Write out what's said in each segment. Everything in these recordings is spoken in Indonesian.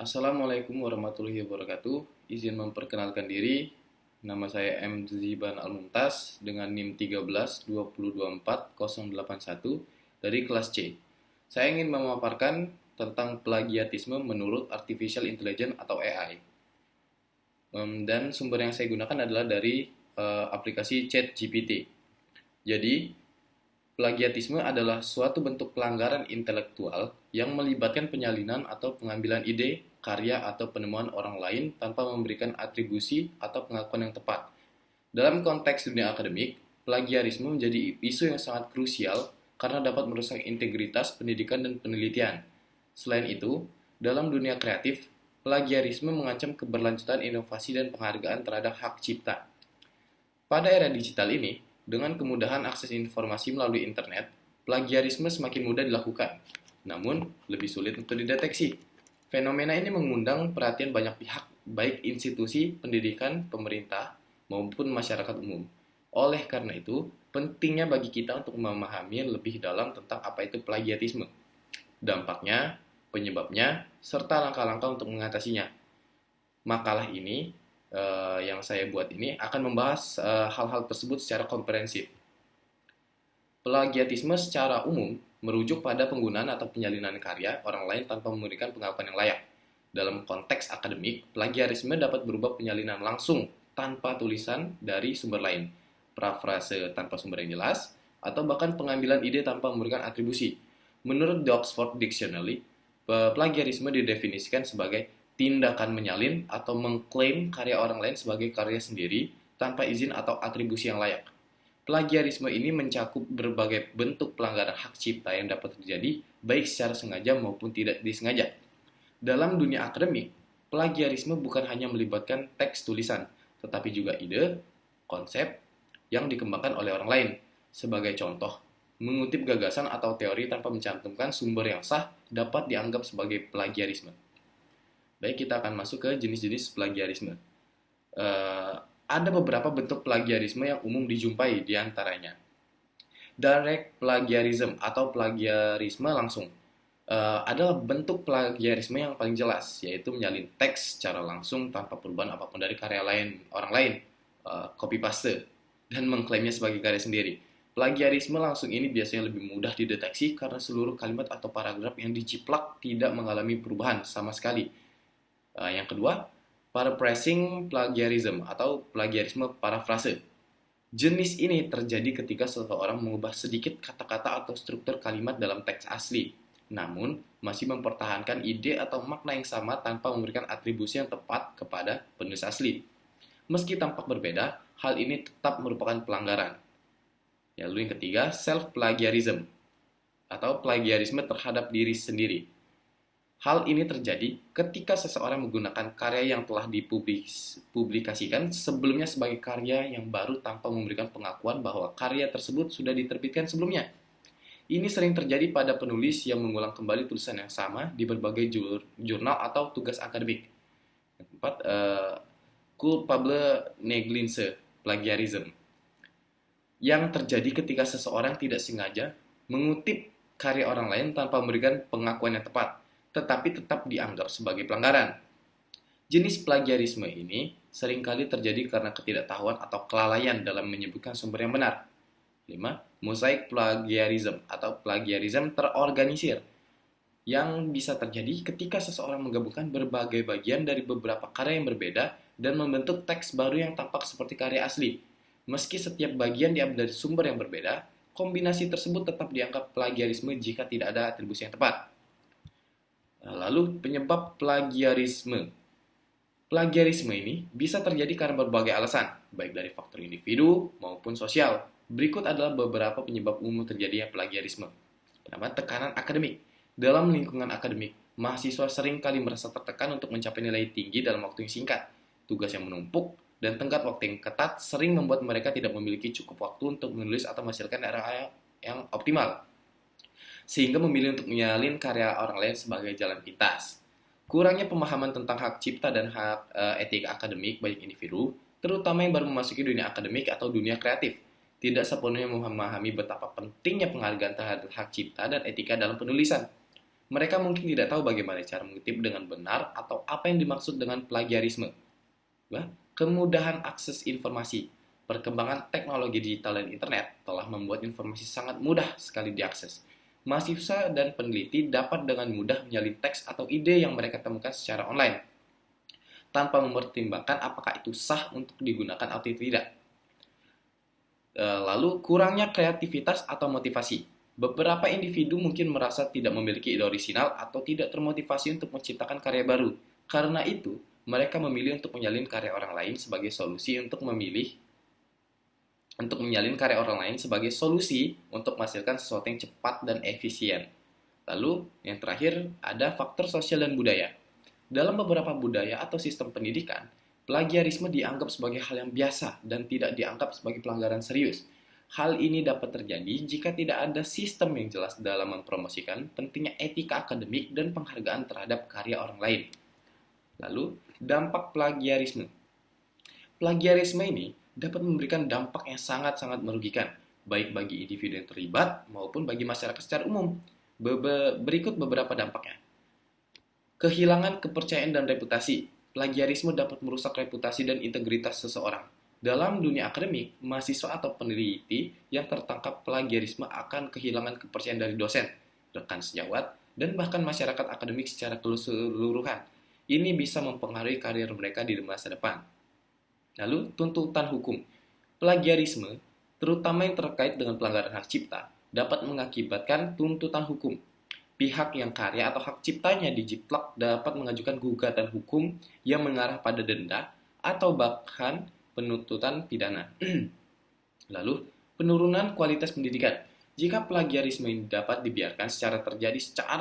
Assalamualaikum warahmatullahi wabarakatuh. Izin memperkenalkan diri. Nama saya M. Ziban Al-Mumtaz dengan NIM 13 2024 081 dari kelas C. Saya ingin memaparkan tentang plagiatisme menurut Artificial Intelligence atau AI. Dan sumber yang saya gunakan adalah dari aplikasi ChatGPT. Jadi, plagiatisme adalah suatu bentuk pelanggaran intelektual yang melibatkan penyalinan atau pengambilan ide, karya, atau penemuan orang lain tanpa memberikan atribusi atau pengakuan yang tepat. Dalam konteks dunia akademik, plagiarisme menjadi isu yang sangat krusial karena dapat merusak integritas pendidikan dan penelitian. Selain itu, dalam dunia kreatif, plagiarisme mengancam keberlanjutan inovasi dan penghargaan terhadap hak cipta. Pada era digital ini, dengan kemudahan akses informasi melalui internet, plagiarisme semakin mudah dilakukan, namun lebih sulit untuk dideteksi. Fenomena ini mengundang perhatian banyak pihak, baik institusi, pendidikan, pemerintah, maupun masyarakat umum. Oleh karena itu, pentingnya bagi kita untuk memahami lebih dalam tentang apa itu plagiatisme, dampaknya, penyebabnya, serta langkah-langkah untuk mengatasinya. Makalah ini yang saya buat ini akan membahas hal-hal tersebut secara komprehensif. Plagiatisme secara umum merujuk pada penggunaan atau penyalinan karya orang lain tanpa memberikan pengakuan yang layak. Dalam konteks akademik, plagiarisme dapat berupa penyalinan langsung tanpa tulisan dari sumber lain, parafrase tanpa sumber yang jelas, atau bahkan pengambilan ide tanpa memberikan atribusi. Menurut The Oxford Dictionary, plagiarisme didefinisikan sebagai tindakan menyalin atau mengklaim karya orang lain sebagai karya sendiri tanpa izin atau atribusi yang layak. Plagiarisme ini mencakup berbagai bentuk pelanggaran hak cipta yang dapat terjadi baik secara sengaja maupun tidak disengaja. Dalam dunia akademik, plagiarisme bukan hanya melibatkan teks tulisan, tetapi juga ide, konsep yang dikembangkan oleh orang lain. Sebagai contoh, mengutip gagasan atau teori tanpa mencantumkan sumber yang sah dapat dianggap sebagai plagiarisme. Baik, kita akan masuk ke jenis-jenis plagiarisme. Ada beberapa bentuk plagiarisme yang umum dijumpai di antaranya. Direct plagiarism atau plagiarisme langsung adalah bentuk plagiarisme yang paling jelas, yaitu menyalin teks secara langsung tanpa perubahan apapun dari karya lain orang lain, copy paste, dan mengklaimnya sebagai karya sendiri. Plagiarisme langsung ini biasanya lebih mudah dideteksi karena seluruh kalimat atau paragraf yang diciplak tidak mengalami perubahan sama sekali. Yang kedua, paraphrasing plagiarism atau plagiarisme parafrase. Jenis ini terjadi ketika seseorang mengubah sedikit kata-kata atau struktur kalimat dalam teks asli, namun masih mempertahankan ide atau makna yang sama tanpa memberikan atribusi yang tepat kepada penulis asli. Meski tampak berbeda, hal ini tetap merupakan pelanggaran. Lalu yang ketiga, self-plagiarism atau plagiarisme terhadap diri sendiri. Hal ini terjadi ketika seseorang menggunakan karya yang telah dipublikasikan sebelumnya sebagai karya yang baru tanpa memberikan pengakuan bahwa karya tersebut sudah diterbitkan sebelumnya. Ini sering terjadi pada penulis yang mengulang kembali tulisan yang sama di berbagai jurnal atau tugas akademik. Yang keempat, culpable negligence plagiarism, yang terjadi ketika seseorang tidak sengaja mengutip karya orang lain tanpa memberikan pengakuan yang tepat, tetapi tetap dianggap sebagai pelanggaran. Jenis plagiarisme ini seringkali terjadi karena ketidaktahuan atau kelalaian dalam menyebutkan sumber yang benar. 5. Mosaic plagiarism atau plagiarism terorganisir, yang bisa terjadi ketika seseorang menggabungkan berbagai bagian dari beberapa karya yang berbeda dan membentuk teks baru yang tampak seperti karya asli. Meski setiap bagian diambil dari sumber yang berbeda, kombinasi tersebut tetap dianggap plagiarisme jika tidak ada atribusi yang tepat. Lalu penyebab plagiarisme. Plagiarisme ini bisa terjadi karena berbagai alasan, baik dari faktor individu maupun sosial. Berikut adalah beberapa penyebab umum terjadinya plagiarisme. Pertama, tekanan akademik. Dalam lingkungan akademik, mahasiswa sering kali merasa tertekan untuk mencapai nilai tinggi dalam waktu yang singkat. Tugas yang menumpuk dan tenggat waktu yang ketat sering membuat mereka tidak memiliki cukup waktu untuk menulis atau menghasilkan karya yang optimal, sehingga memilih untuk menyalin karya orang lain sebagai jalan pintas. Kurangnya pemahaman tentang hak cipta dan hak etika akademik banyak individu, terutama yang baru memasuki dunia akademik atau dunia kreatif, tidak sepenuhnya memahami betapa pentingnya penghargaan terhadap hak cipta dan etika dalam penulisan. Mereka mungkin tidak tahu bagaimana cara mengutip dengan benar atau apa yang dimaksud dengan plagiarisme. Kemudahan akses informasi. Perkembangan teknologi digital dan internet telah membuat informasi sangat mudah sekali diakses. Mahasiswa dan peneliti dapat dengan mudah menyalin teks atau ide yang mereka temukan secara online, tanpa mempertimbangkan apakah itu sah untuk digunakan atau tidak. Lalu, kurangnya kreativitas atau motivasi. Beberapa individu mungkin merasa tidak memiliki ide orisinal atau tidak termotivasi untuk menciptakan karya baru. Karena itu, mereka memilih untuk menyalin karya orang lain sebagai solusi untuk menyalin karya orang lain sebagai solusi untuk menghasilkan sesuatu yang cepat dan efisien. Lalu, yang terakhir, ada faktor sosial dan budaya. Dalam beberapa budaya atau sistem pendidikan, plagiarisme dianggap sebagai hal yang biasa dan tidak dianggap sebagai pelanggaran serius. Hal ini dapat terjadi jika tidak ada sistem yang jelas dalam mempromosikan pentingnya etika akademik dan penghargaan terhadap karya orang lain. Lalu, dampak plagiarisme. Plagiarisme ini dapat memberikan dampak yang sangat-sangat merugikan, baik bagi individu yang terlibat maupun bagi masyarakat secara umum. Berikut beberapa dampaknya. Kehilangan kepercayaan dan reputasi. Plagiarisme dapat merusak reputasi dan integritas seseorang. Dalam dunia akademik, mahasiswa atau peneliti yang tertangkap plagiarisme akan kehilangan kepercayaan dari dosen, rekan sejawat, dan bahkan masyarakat akademik secara keseluruhan. Ini bisa mempengaruhi karir mereka di masa depan. Lalu, tuntutan hukum. Plagiarisme, terutama yang terkait dengan pelanggaran hak cipta, dapat mengakibatkan tuntutan hukum. Pihak yang karya atau hak ciptanya dijiplak dapat mengajukan gugatan hukum yang mengarah pada denda atau bahkan penuntutan pidana. Lalu, penurunan kualitas pendidikan. Jika plagiarisme ini dapat dibiarkan secara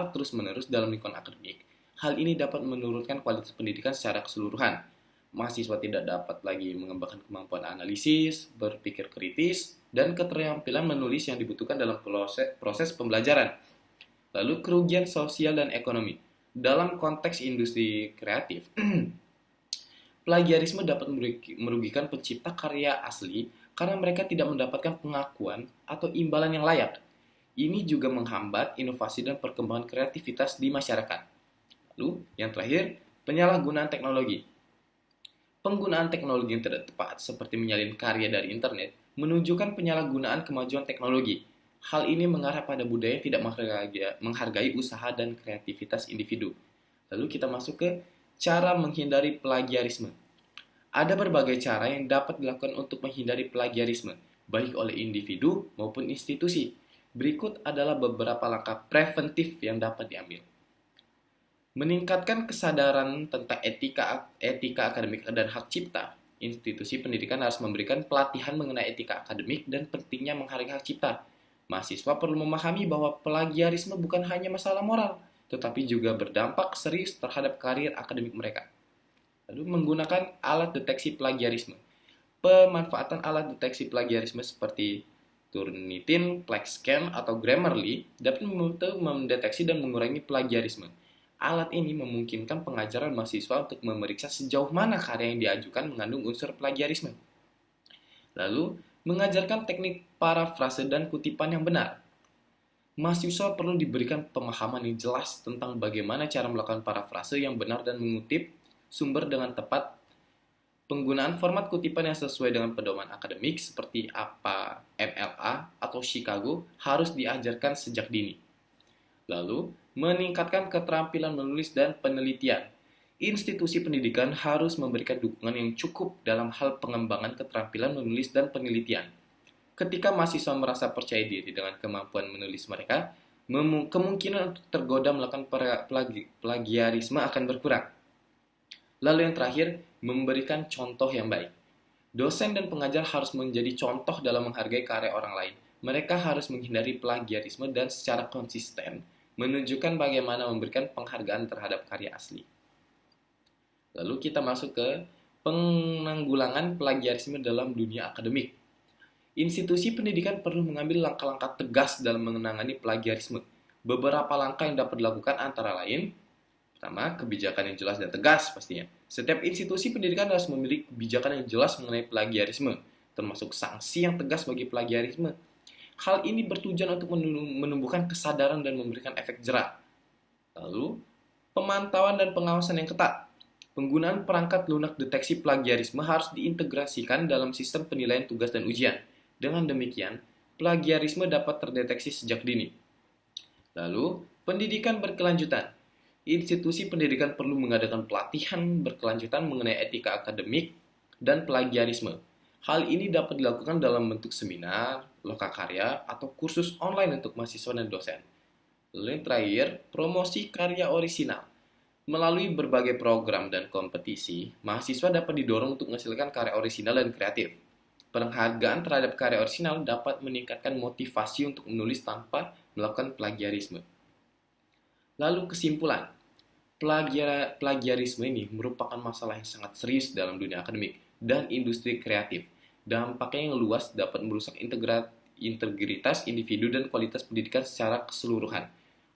terus-menerus dalam lingkungan akademik, hal ini dapat menurunkan kualitas pendidikan secara keseluruhan. Mahasiswa tidak dapat lagi mengembangkan kemampuan analisis, berpikir kritis, dan keterampilan menulis yang dibutuhkan dalam proses pembelajaran. Lalu, kerugian sosial dan ekonomi. Dalam konteks industri kreatif, plagiarisme dapat merugikan pencipta karya asli karena mereka tidak mendapatkan pengakuan atau imbalan yang layak. Ini juga menghambat inovasi dan perkembangan kreativitas di masyarakat. Lalu, yang terakhir, penyalahgunaan teknologi. Penggunaan teknologi yang tidak tepat, seperti menyalin karya dari internet, menunjukkan penyalahgunaan kemajuan teknologi. Hal ini mengarah pada budaya yang tidak menghargai usaha dan kreativitas individu. Lalu kita masuk ke cara menghindari plagiarisme. Ada berbagai cara yang dapat dilakukan untuk menghindari plagiarisme, baik oleh individu maupun institusi. Berikut adalah beberapa langkah preventif yang dapat diambil. Meningkatkan kesadaran tentang etika akademik dan hak cipta. Institusi pendidikan harus memberikan pelatihan mengenai etika akademik dan pentingnya menghargai hak cipta. Mahasiswa perlu memahami bahwa plagiarisme bukan hanya masalah moral, tetapi juga berdampak serius terhadap karir akademik mereka. Lalu, menggunakan alat deteksi plagiarisme. Pemanfaatan alat deteksi plagiarisme seperti Turnitin, Plexscan, atau Grammarly dapat membantu mendeteksi dan mengurangi plagiarisme. Alat ini memungkinkan pengajaran mahasiswa untuk memeriksa sejauh mana karya yang diajukan mengandung unsur plagiarisme. Lalu, mengajarkan teknik parafrase dan kutipan yang benar. Mahasiswa perlu diberikan pemahaman yang jelas tentang bagaimana cara melakukan parafrase yang benar dan mengutip sumber dengan tepat. Penggunaan format kutipan yang sesuai dengan pedoman akademik seperti APA, MLA, atau Chicago harus diajarkan sejak dini. Lalu, meningkatkan keterampilan menulis dan penelitian. Institusi pendidikan harus memberikan dukungan yang cukup dalam hal pengembangan keterampilan menulis dan penelitian. Ketika mahasiswa merasa percaya diri dengan kemampuan menulis mereka, kemungkinan untuk tergoda melakukan plagiarisme akan berkurang. Lalu yang terakhir, memberikan contoh yang baik. Dosen dan pengajar harus menjadi contoh dalam menghargai karya orang lain. Mereka harus menghindari plagiarisme dan secara konsisten menunjukkan bagaimana memberikan penghargaan terhadap karya asli. Lalu kita masuk ke penanggulangan plagiarisme dalam dunia akademik. Institusi pendidikan perlu mengambil langkah-langkah tegas dalam menangani plagiarisme. Beberapa langkah yang dapat dilakukan antara lain, pertama, kebijakan yang jelas dan tegas pastinya. Setiap institusi pendidikan harus memiliki kebijakan yang jelas mengenai plagiarisme, termasuk sanksi yang tegas bagi plagiarisme. Hal ini bertujuan untuk menumbuhkan kesadaran dan memberikan efek jera. Lalu, pemantauan dan pengawasan yang ketat. Penggunaan perangkat lunak deteksi plagiarisme harus diintegrasikan dalam sistem penilaian tugas dan ujian. Dengan demikian, plagiarisme dapat terdeteksi sejak dini. Lalu, pendidikan berkelanjutan. Institusi pendidikan perlu mengadakan pelatihan berkelanjutan mengenai etika akademik dan plagiarisme. Hal ini dapat dilakukan dalam bentuk seminar, lokakarya, atau kursus online untuk mahasiswa dan dosen. Lalu yang terakhir, promosi karya orisinal. Melalui berbagai program dan kompetisi, mahasiswa dapat didorong untuk menghasilkan karya orisinal dan kreatif. Penghargaan terhadap karya orisinal dapat meningkatkan motivasi untuk menulis tanpa melakukan plagiarisme. Lalu kesimpulan, plagiarisme ini merupakan masalah yang sangat serius dalam dunia akademik dan industri kreatif. Dampaknya yang luas dapat merusak integritas individu dan kualitas pendidikan secara keseluruhan.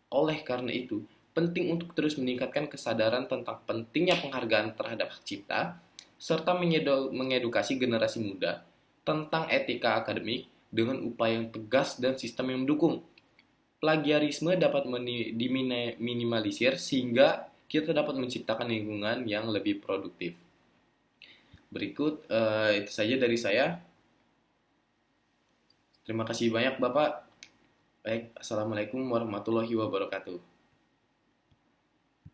Oleh karena itu, penting untuk terus meningkatkan kesadaran tentang pentingnya penghargaan terhadap hak cipta, serta mengedukasi generasi muda tentang etika akademik dengan upaya yang tegas dan sistem yang mendukung. Plagiarisme dapat diminimalisir sehingga kita dapat menciptakan lingkungan yang lebih produktif. Berikut itu saja dari saya. Terima kasih banyak Bapak. Baik, Assalamualaikum warahmatullahi wabarakatuh.